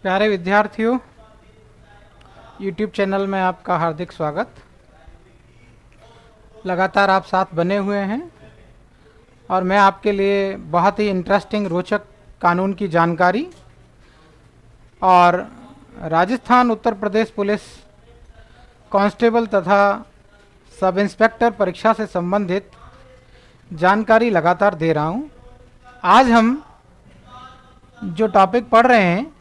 प्यारे विद्यार्थियों, YouTube channel में आपका हार्दिक स्वागत। लगातार आप साथ बने हुए हैं और मैं आपके लिए बहुत ही इंटरेस्टिंग रोचक कानून की जानकारी और राजस्थान उत्तर प्रदेश पुलिस कांस्टेबल तथा सब इंस्पेक्टर परीक्षा से संबंधित जानकारी लगातार दे रहा हूं। आज हम जो टॉपिक पढ़ रहे हैं,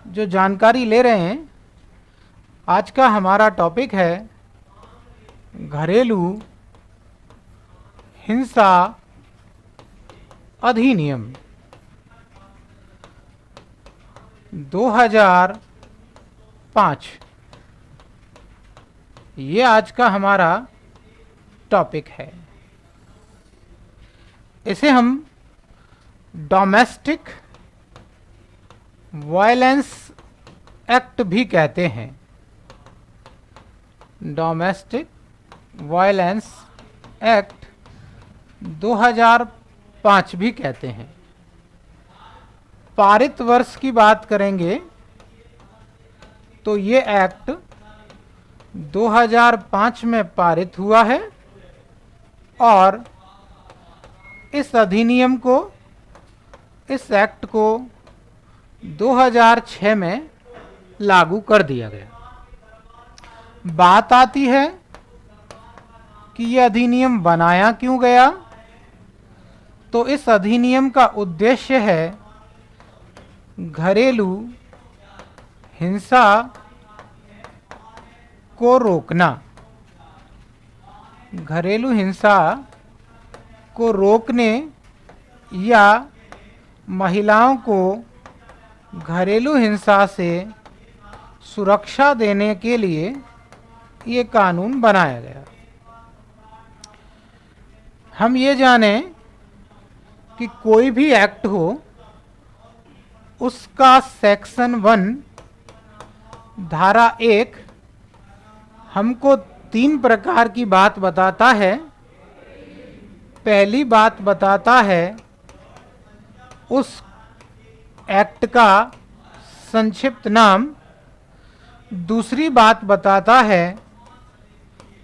जो जानकारी ले रहे हैं, आज का हमारा टॉपिक है घरेलू हिंसा अधिनियम 2005। ये आज का हमारा टॉपिक है। इसे हम डोमेस्टिक वायलेंस एक्ट भी कहते हैं। डोमेस्टिक वायलेंस एक्ट 2005 भी कहते हैं। पारित वर्ष की बात करेंगे तो ये एक्ट 2005 में पारित हुआ है और इस अधिनियम को, इस एक्ट को 2006 में लागू कर दिया गया। बात आती है कि यह अधिनियम बनाया क्यों गया, तो इस अधिनियम का उद्देश्य है घरेलू हिंसा को रोकना। घरेलू हिंसा को रोकने या महिलाओं को घरेलू हिंसा से सुरक्षा देने के लिए ये कानून बनाया गया। हम ये जानें कि कोई भी एक्ट हो, उसका सेक्शन 1 धारा 1 हमको 3 प्रकार की बात बताता है। पहली बात बताता है उस एक्ट का संक्षिप्त नाम, दूसरी बात बताता है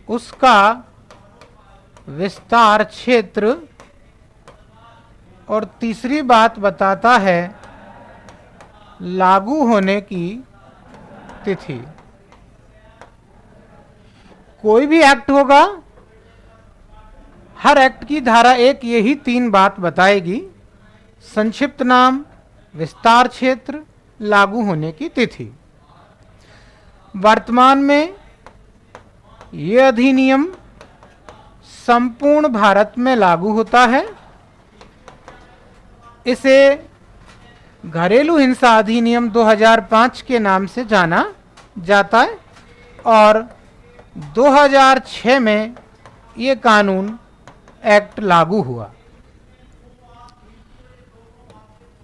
उसका विस्तार क्षेत्र और तीसरी बात बताता है लागू होने की तिथि। कोई भी एक्ट होगा, हर एक्ट की धारा 1 यही 3 बात बताएगी: संक्षिप्त नाम, विस्तार क्षेत्र, लागू होने की तिथि। वर्तमान में यह अधिनियम संपूर्ण भारत में लागू होता है। इसे घरेलू हिंसा अधिनियम 2005 के नाम से जाना जाता है और 2006 में ये कानून एक्ट लागू हुआ।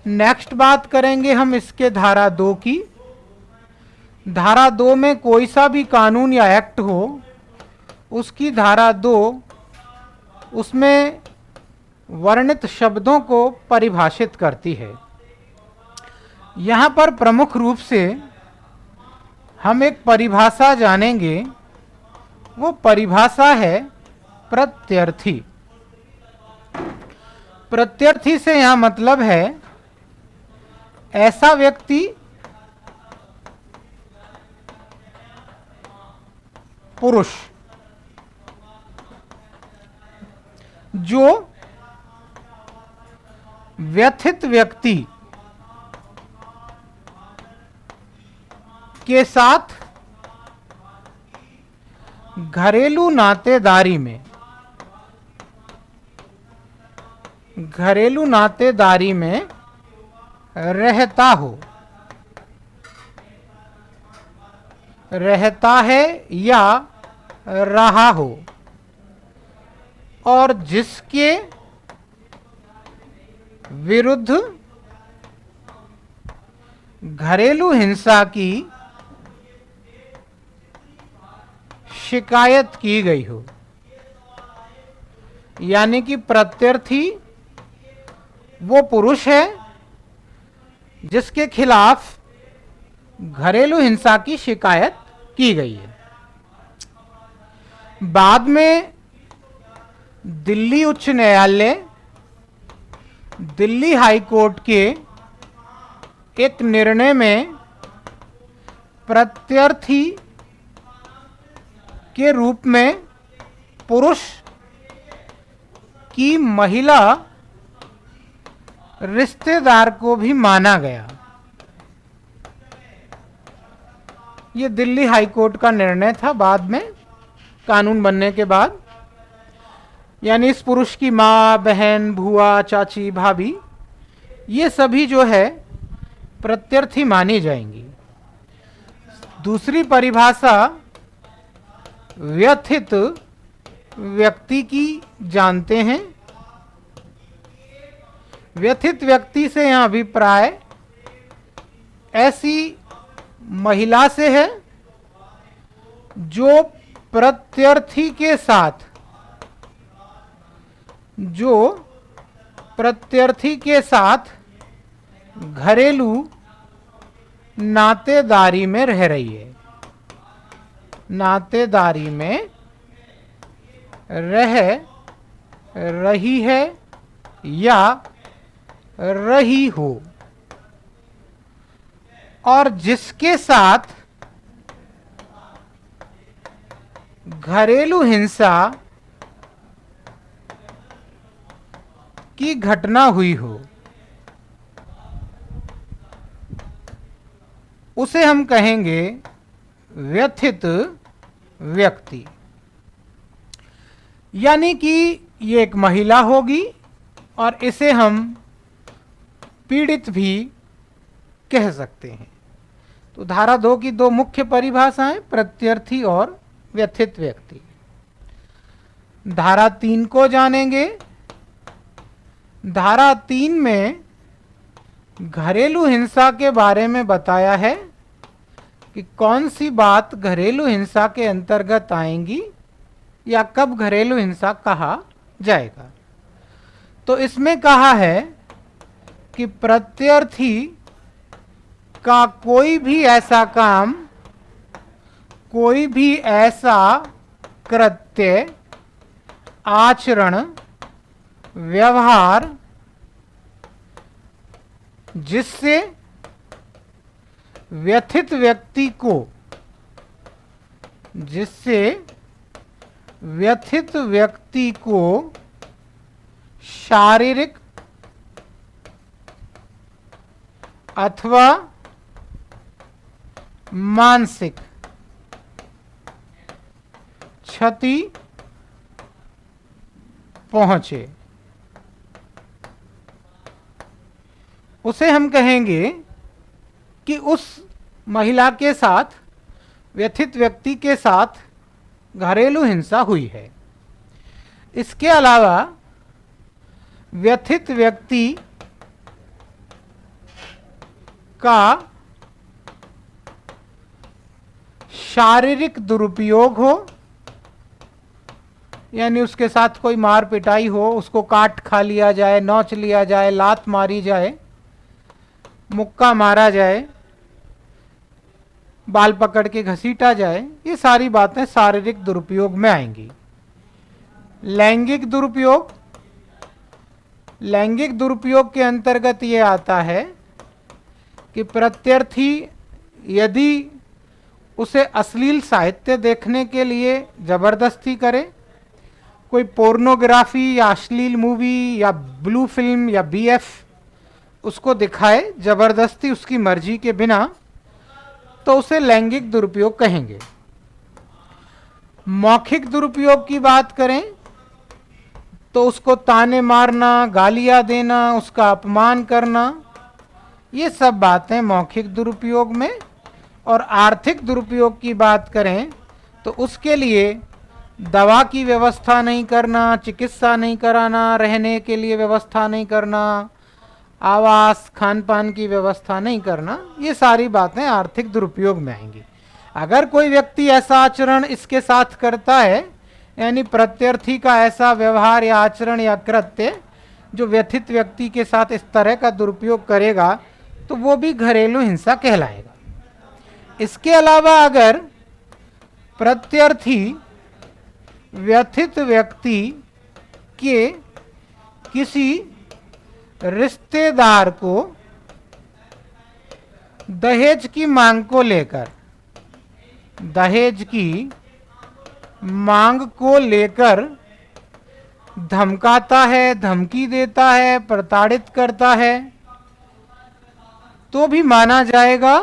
नेक्स्ट बात करेंगे हम इसके धारा 2 की। धारा 2 में कोई सा भी कानून या एक्ट हो, उसकी धारा 2 उसमें वर्णित शब्दों को परिभाषित करती है। यहाँ पर प्रमुख रूप से हम एक परिभाषा जानेंगे। वो परिभाषा है प्रत्यर्थी। प्रत्यर्थी से यहाँ मतलब है ऐसा व्यक्ति पुरुष जो व्यथित व्यक्ति के साथ घरेलू नातेदारी में रहता है या रहा हो और जिसके विरुद्ध घरेलू हिंसा की शिकायत की गई हो। यानी कि प्रत्यर्थी वो पुरुष है जिसके खिलाफ घरेलू हिंसा की शिकायत की गई है। बाद में दिल्ली उच्च न्यायालय, दिल्ली हाई कोर्ट के एक निर्णय में प्रत्यर्थी के रूप में पुरुष की महिला रिश्तेदार को भी माना गया। ये दिल्ली हाई कोर्ट का निर्णय था बाद में, कानून बनने के बाद। यानी इस पुरुष की माँ, बहन, भुआ, चाची, भाभी, ये सभी जो है प्रत्यर्थी मानी जाएंगी। दूसरी परिभाषा व्यथित व्यक्ति की जानते हैं। व्यथित व्यक्ति से यहां अभिप्राय ऐसी महिला से है जो प्रत्यर्थी के साथ घरेलू नातेदारी में रह रही है, नातेदारी में रह रही है या रही हो, और जिसके साथ घरेलू हिंसा की घटना हुई हो, उसे हम कहेंगे व्यथित व्यक्ति। यानी कि ये एक महिला होगी और इसे हम पीड़ित भी कह सकते हैं। तो धारा 2 की दो मुख्य परिभाषाएं, प्रत्यर्थी और व्यथित व्यक्ति। धारा 3 को जानेंगे। धारा 3 में घरेलू हिंसा के बारे में बताया है कि कौन सी बात घरेलू हिंसा के अंतर्गत आएंगी या कब घरेलू हिंसा कहा जाएगा। तो इसमें कहा है कि प्रत्यर्थी का कोई भी ऐसा काम, कोई भी ऐसा कृत्य, आचरण, व्यवहार जिससे व्यथित व्यक्ति को शारीरिक अथवा मानसिक क्षति पहुंचे, उसे हम कहेंगे कि उस महिला के साथ, व्यथित व्यक्ति के साथ घरेलू हिंसा हुई है। इसके अलावा व्यथित व्यक्ति का शारीरिक दुरुपयोग हो, यानी उसके साथ कोई मार पिटाई हो, उसको काट खा लिया जाए, नोच लिया जाए, लात मारी जाए, मुक्का मारा जाए, बाल पकड़ के घसीटा जाए, ये सारी बातें शारीरिक दुरुपयोग में आएंगी। लैंगिक दुरुपयोग, लैंगिक दुरुपयोग के अंतर्गत ये आता है कि प्रत्यर्थी यदि उसे अश्लील साहित्य देखने के लिए जबरदस्ती करे, कोई पोर्नोग्राफी या अश्लील मूवी या ब्लू फिल्म या बीएफ उसको दिखाए जबरदस्ती उसकी मर्जी के बिना, तो उसे लैंगिक दुरुपयोग कहेंगे। मौखिक दुरुपयोग की बात करें तो उसको ताने मारना, गालियां देना, उसका अपमान करना, ये सब बातें मौखिक दुरुपयोग में। और आर्थिक दुरुपयोग की बात करें तो उसके लिए दवा की व्यवस्था नहीं करना, चिकित्सा नहीं कराना, रहने के लिए व्यवस्था नहीं करना, आवास खान पान की व्यवस्था नहीं करना, ये सारी बातें आर्थिक दुरुपयोग में आएंगी। अगर कोई व्यक्ति ऐसा आचरण इसके साथ करता है, यानी प्रत्यर्थी का ऐसा व्यवहार या आचरण या कृत्य जो व्यथित व्यक्ति के साथ इस तरह का दुरुपयोग करेगा, तो वो भी घरेलू हिंसा कहलाएगा। इसके अलावा अगर प्रत्यर्थी व्यथित व्यक्ति के किसी रिश्तेदार को दहेज की मांग को लेकर धमकाता है, धमकी देता है, प्रताड़ित करता है, तो भी माना जाएगा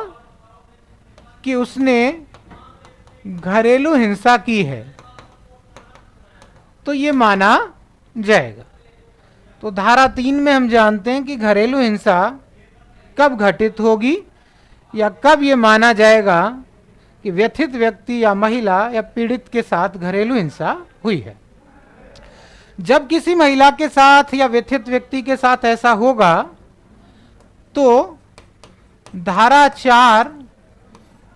कि उसने घरेलू हिंसा की है, तो ये माना जाएगा। तो धारा 3 में हम जानते हैं कि घरेलू हिंसा कब घटित होगी या कब ये माना जाएगा कि व्यथित व्यक्ति या महिला या पीड़ित के साथ घरेलू हिंसा हुई है। जब किसी महिला के साथ या व्यथित व्यक्ति के साथ ऐसा होगा तो धारा 4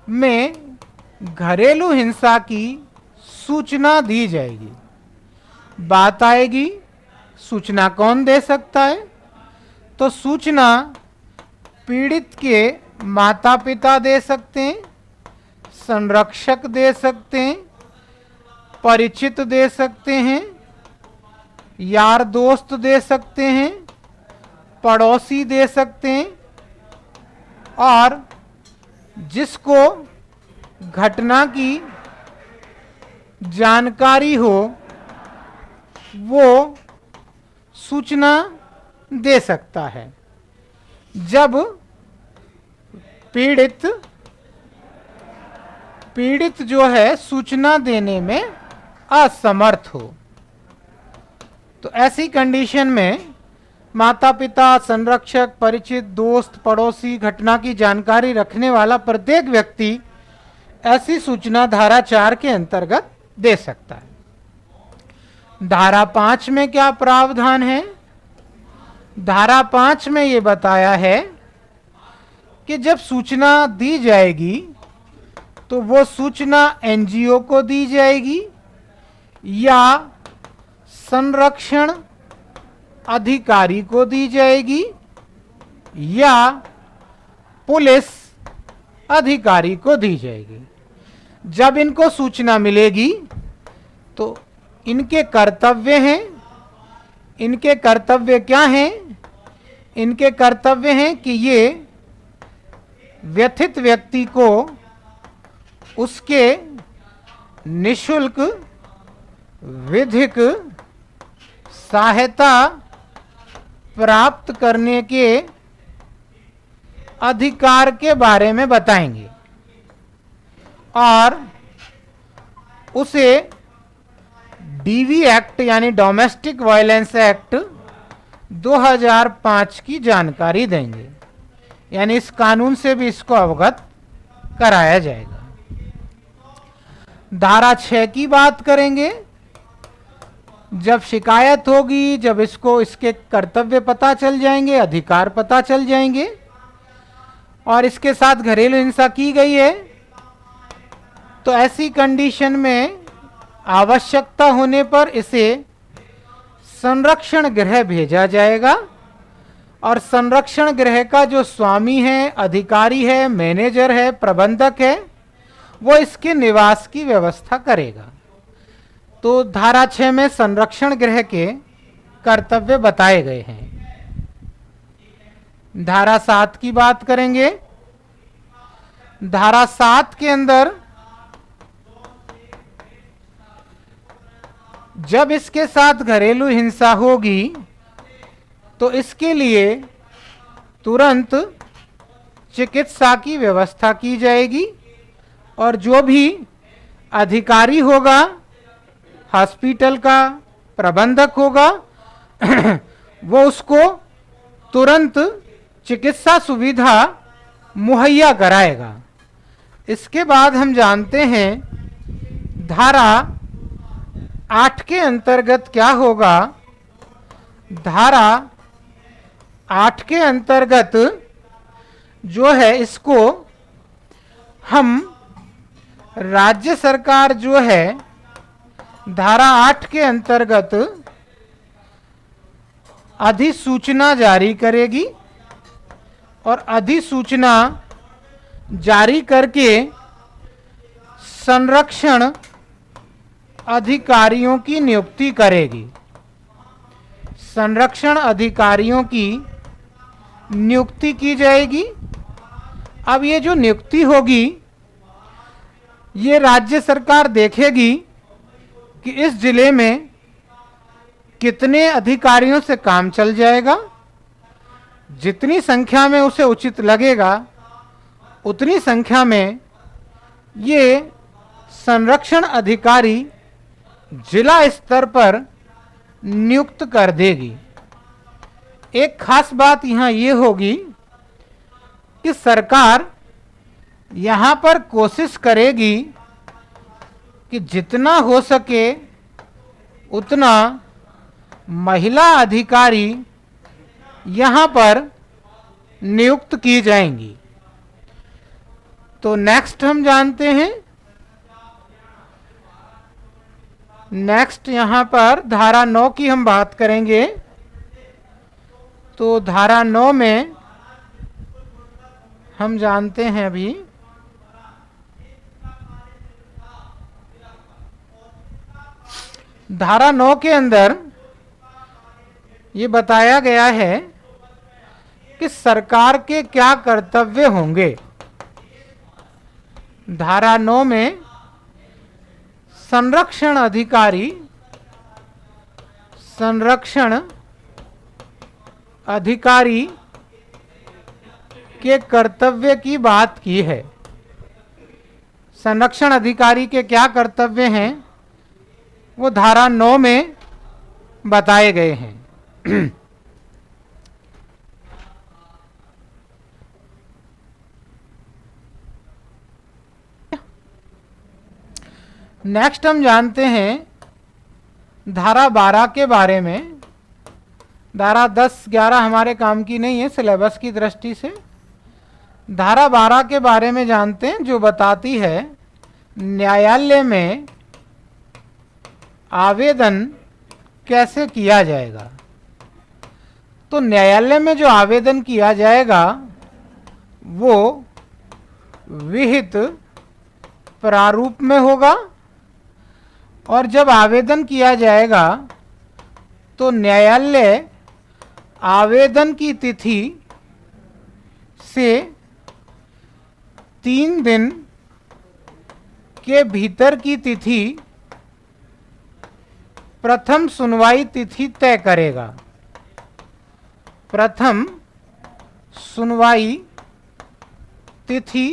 में घरेलू हिंसा की सूचना दी जाएगी। बात आएगी सूचना कौन दे सकता है, तो सूचना पीड़ित के माता पिता दे सकते हैं, संरक्षक दे सकते हैं, परिचित दे सकते हैं, यार दोस्त दे सकते हैं, पड़ोसी दे सकते हैं, और जिसको घटना की जानकारी हो वो सूचना दे सकता है। जब पीड़ित जो है सूचना देने में असमर्थ हो, तो ऐसी कंडीशन में माता पिता, संरक्षक, परिचित, दोस्त, पड़ोसी, घटना की जानकारी रखने वाला प्रत्येक व्यक्ति ऐसी सूचना धारा 4 के अंतर्गत दे सकता है। धारा 5 में क्या प्रावधान है? धारा 5 में ये बताया है कि जब सूचना दी जाएगी तो वो सूचना एनजीओ को दी जाएगी या संरक्षण अधिकारी को दी जाएगी या पुलिस अधिकारी को दी जाएगी। जब इनको सूचना मिलेगी तो इनके कर्तव्य हैं। इनके कर्तव्य क्या हैं? इनके कर्तव्य हैं कि ये व्यथित व्यक्ति को उसके निशुल्क विधिक सहायता प्राप्त करने के अधिकार के बारे में बताएंगे और उसे डीवी एक्ट यानी डोमेस्टिक वायलेंस एक्ट 2005 की जानकारी देंगे, यानी इस कानून से भी इसको अवगत कराया जाएगा। धारा 6 की बात करेंगे। जब शिकायत होगी, जब इसको इसके कर्तव्य पता चल जाएंगे, अधिकार पता चल जाएंगे और इसके साथ घरेलू हिंसा की गई है, तो ऐसी कंडीशन में आवश्यकता होने पर इसे संरक्षण गृह भेजा जाएगा और संरक्षण गृह का जो स्वामी है, अधिकारी है, मैनेजर है, प्रबंधक है, वो इसके निवास की व्यवस्था करेगा। तो धारा 6 में संरक्षण गृह के कर्तव्य बताए गए हैं। धारा 7 की बात करेंगे। धारा 7 के अंदर जब इसके साथ घरेलू हिंसा होगी तो इसके लिए तुरंत चिकित्सा की व्यवस्था की जाएगी और जो भी अधिकारी होगा, हॉस्पिटल का प्रबंधक होगा वो उसको तुरंत चिकित्सा सुविधा मुहैया कराएगा। इसके बाद हम जानते हैं धारा 8 के अंतर्गत क्या होगा। धारा 8 के अंतर्गत जो है इसको हम राज्य सरकार जो है धारा 8 के अंतर्गत अधिसूचना जारी करेगी और अधिसूचना जारी करके संरक्षण अधिकारियों की नियुक्ति करेगी। संरक्षण अधिकारियों की नियुक्ति की जाएगी। अब ये जो नियुक्ति होगी, ये राज्य सरकार देखेगी कि इस जिले में कितने अधिकारियों से काम चल जाएगा। जितनी संख्या में उसे उचित लगेगा उतनी संख्या में ये संरक्षण अधिकारी जिला स्तर पर नियुक्त कर देगी। एक खास बात यहाँ ये होगी कि सरकार यहाँ पर कोशिश करेगी कि जितना हो सके उतना महिला अधिकारी यहाँ पर नियुक्त की जाएंगी। तो नेक्स्ट हम जानते हैं, नेक्स्ट यहाँ पर धारा 9 की हम बात करेंगे। तो धारा 9 में हम जानते हैं अभी धारा 9 के अंदर ये बताया गया है कि सरकार के क्या कर्तव्य होंगे। धारा 9 में संरक्षण अधिकारी के कर्तव्य की बात की है। संरक्षण अधिकारी के क्या कर्तव्य हैं वो धारा 9 में बताए गए हैं। नेक्स्ट हम जानते हैं धारा 12 के बारे में। धारा 10, 11 हमारे काम की नहीं है सिलेबस की दृष्टि से। धारा 12 के बारे में जानते हैं, जो बताती है न्यायालय में आवेदन कैसे किया जाएगा। तो न्यायालय में जो आवेदन किया जाएगा वो विहित प्रारूप में होगा, और जब आवेदन किया जाएगा तो न्यायालय आवेदन की तिथि से 3 दिन के भीतर की तिथि प्रथम सुनवाई तिथि तय करेगा। प्रथम सुनवाई तिथि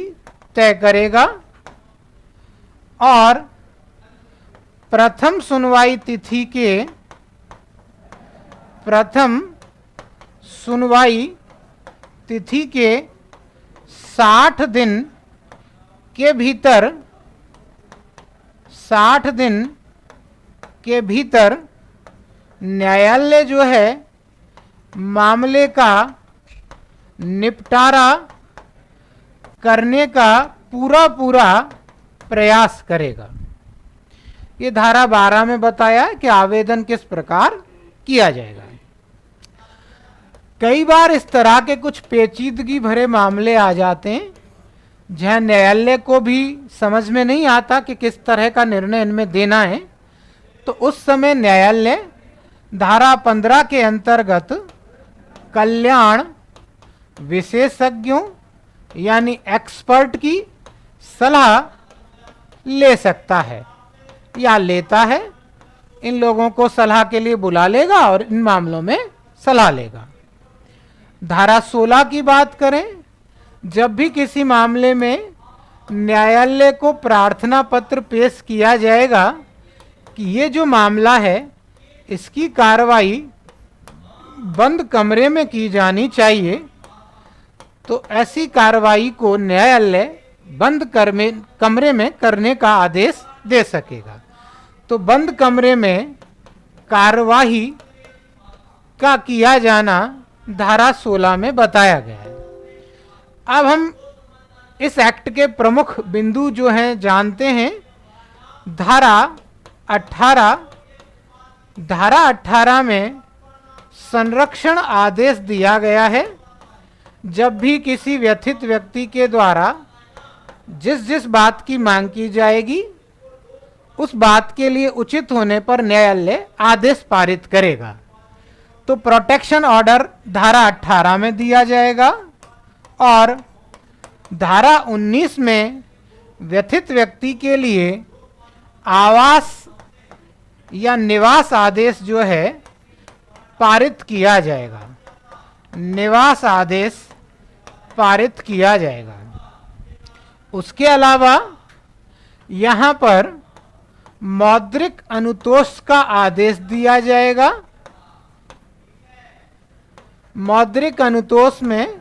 तय करेगा, और प्रथम सुनवाई तिथि के 60 दिन के भीतर 60 दिन के भीतर न्यायालय जो है मामले का निपटारा करने का पूरा प्रयास करेगा। ये धारा 12 में बताया है कि आवेदन किस प्रकार किया जाएगा। कई बार इस तरह के कुछ पेचीदगी भरे मामले आ जाते हैं जहां न्यायालय को भी समझ में नहीं आता कि किस तरह का निर्णय इनमें देना है। तो उस समय न्यायालय धारा 15 के अंतर्गत कल्याण विशेषज्ञों यानी एक्सपर्ट की सलाह ले सकता है या लेता है। इन लोगों को सलाह के लिए बुला लेगा और इन मामलों में सलाह लेगा। धारा 16 की बात करें, जब भी किसी मामले में न्यायालय को प्रार्थना पत्र पेश किया जाएगा कि ये जो मामला है इसकी कार्रवाई बंद कमरे में की जानी चाहिए, तो ऐसी कार्रवाई को न्यायालय बंद कमरे में करने का आदेश दे सकेगा। तो बंद कमरे में कार्यवाही का किया जाना धारा 16 में बताया गया है। अब हम इस एक्ट के प्रमुख बिंदु जो हैं जानते हैं। धारा 18 में संरक्षण आदेश दिया गया है। जब भी किसी व्यथित व्यक्ति के द्वारा जिस जिस बात की मांग की जाएगी उस बात के लिए उचित होने पर न्यायालय आदेश पारित करेगा। तो प्रोटेक्शन ऑर्डर धारा 18 में दिया जाएगा और धारा 19 में व्यथित व्यक्ति के लिए आवास या निवास आदेश जो है पारित किया जाएगा, निवास आदेश पारित किया जाएगा। उसके अलावा यहाँ पर मौद्रिक अनुतोष का आदेश दिया जाएगा। मौद्रिक अनुतोष में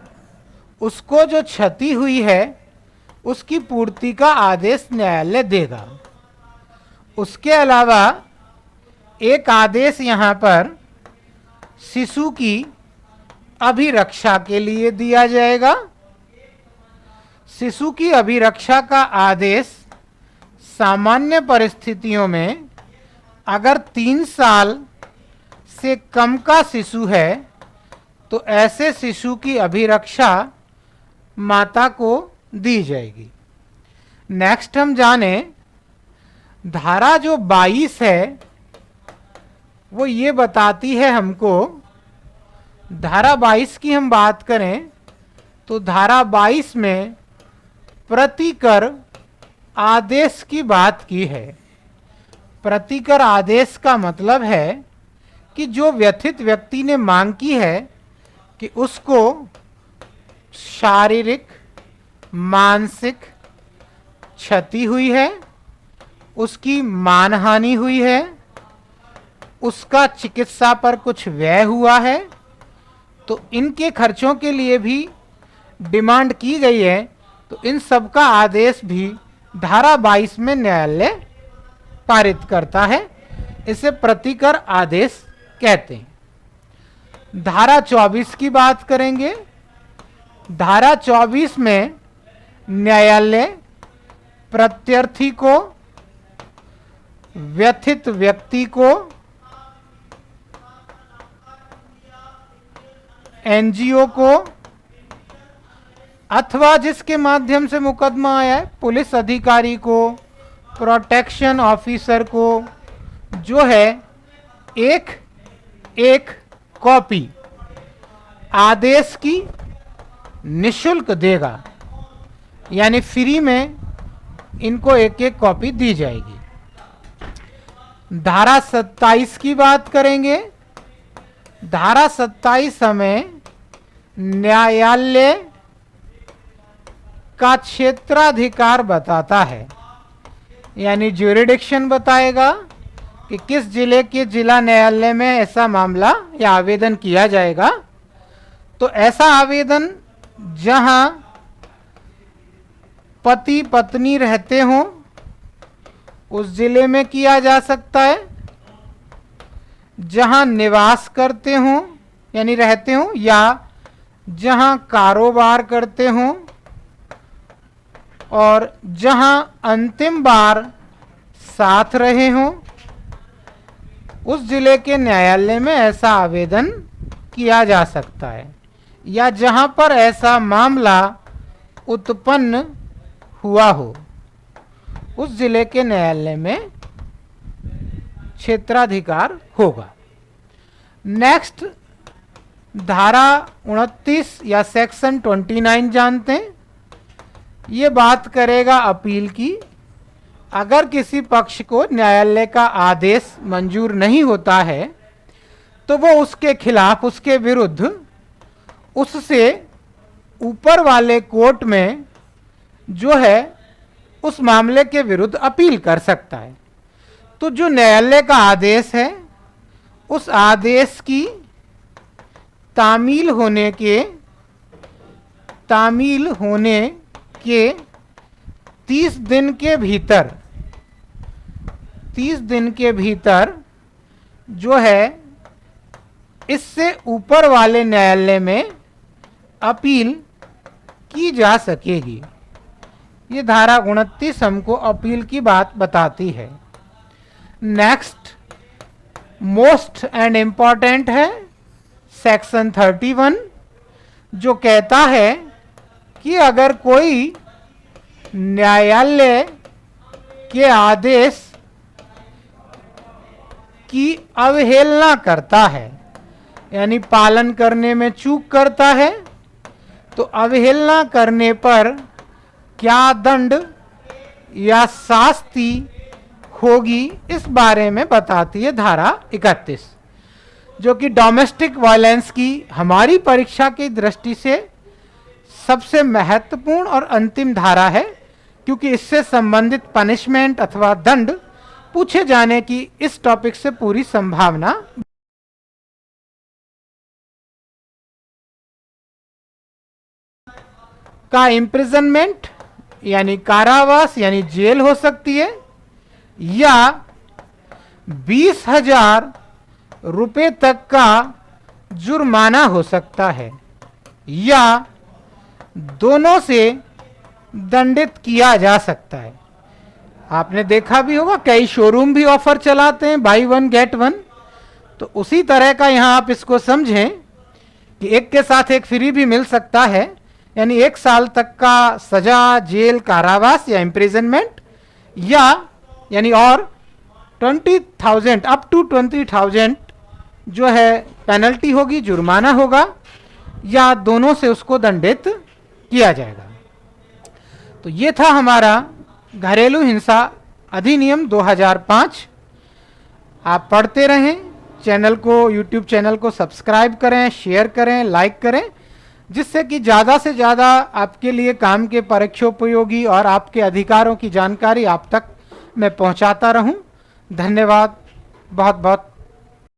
उसको जो क्षति हुई है उसकी पूर्ति का आदेश न्यायालय देगा। उसके अलावा एक आदेश यहाँ पर शिशु की अभिरक्षा के लिए दिया जाएगा। शिशु की अभिरक्षा का आदेश सामान्य परिस्थितियों में अगर 3 साल से कम का शिशु है तो ऐसे शिशु की अभिरक्षा माता को दी जाएगी। नेक्स्ट हम जाने धारा जो 22 है वो ये बताती है हमको, धारा 22 की हम बात करें तो धारा 22 में प्रतिकर आदेश की बात की है। प्रतिकर आदेश का मतलब है कि जो व्यथित व्यक्ति ने मांग की है कि उसको शारीरिक मानसिक क्षति हुई है, उसकी मानहानि हुई है, उसका चिकित्सा पर कुछ व्यय हुआ है, तो इनके खर्चों के लिए भी डिमांड की गई है, तो इन सब का आदेश भी धारा 22 में न्यायालय पारित करता है। इसे प्रतिकर आदेश कहते हैं। धारा 24 की बात करेंगे। धारा 24 में न्यायालय प्रत्यर्थी को, व्यथित व्यक्ति को, एनजीओ को अथवा जिसके माध्यम से मुकदमा आया है पुलिस अधिकारी को, प्रोटेक्शन ऑफिसर को जो है एक एक कॉपी आदेश की निशुल्क देगा, यानी फ्री में इनको एक एक कॉपी दी जाएगी। धारा 27 की बात करेंगे। धारा 27 हमें न्यायालय का क्षेत्राधिकार बताता है, यानी ज्यूरिडिक्शन बताएगा कि किस जिले के जिला न्यायालय में ऐसा मामला या आवेदन किया जाएगा। तो ऐसा आवेदन जहां पति पत्नी रहते हों उस जिले में किया जा सकता है, जहां निवास करते हों यानी रहते हों, या जहां कारोबार करते हों, और जहां अंतिम बार साथ रहे हों, उस जिले के न्यायालय में ऐसा आवेदन किया जा सकता है। या जहां पर ऐसा मामला उत्पन्न हुआ हो उस जिले के न्यायालय में क्षेत्राधिकार होगा। नेक्स्ट धारा 29 या सेक्शन 29 जानते हैं। ये बात करेगा अपील की। अगर किसी पक्ष को न्यायालय का आदेश मंजूर नहीं होता है तो वो उसके खिलाफ, उसके विरुद्ध उससे ऊपर वाले कोर्ट में जो है उस मामले के विरुद्ध अपील कर सकता है। तो जो न्यायालय का आदेश है उस आदेश की तामील होने के 30 दिन के भीतर जो है इससे ऊपर वाले न्यायालय में अपील की जा सकेगी। ये धारा 29 हमको अपील की बात बताती है। नेक्स्ट मोस्ट एंड इम्पॉर्टेंट है सेक्शन 31, जो कहता है कि अगर कोई न्यायालय के आदेश की अवहेलना करता है, यानी पालन करने में चूक करता है, तो अवहेलना करने पर क्या दंड या शास्ति होगी, इस बारे में बताती है धारा 31, जो कि डोमेस्टिक वायलेंस की हमारी परीक्षा की दृष्टि से सबसे महत्वपूर्ण और अंतिम धारा है, क्योंकि इससे संबंधित पनिशमेंट अथवा दंड पूछे जाने की इस टॉपिक से पूरी संभावना का इम्प्रिजनमेंट यानी कारावास यानी जेल हो सकती है, या 20,000 रुपए तक का जुर्माना हो सकता है, या दोनों से दंडित किया जा सकता है। आपने देखा भी होगा कई शोरूम भी ऑफर चलाते हैं बाई वन गेट वन, तो उसी तरह का यहां आप इसको समझें कि एक के साथ एक फ्री भी मिल सकता है, यानी 1 साल तक का सजा, जेल, कारावास या इम्प्रिजनमेंट, या यानी और 20,000 अप टू 20,000 जो है पेनल्टी होगी, जुर्माना होगा, या दोनों से उसको दंडित किया जाएगा। तो ये था हमारा घरेलू हिंसा अधिनियम 2005। आप पढ़ते रहें, चैनल को, यूट्यूब चैनल को सब्सक्राइब करें, शेयर करें, लाइक करें, जिससे कि ज़्यादा से ज़्यादा आपके लिए काम के परीक्षोपयोगी और आपके अधिकारों की जानकारी आप तक मैं पहुंचाता रहूं। धन्यवाद, बहुत बहुत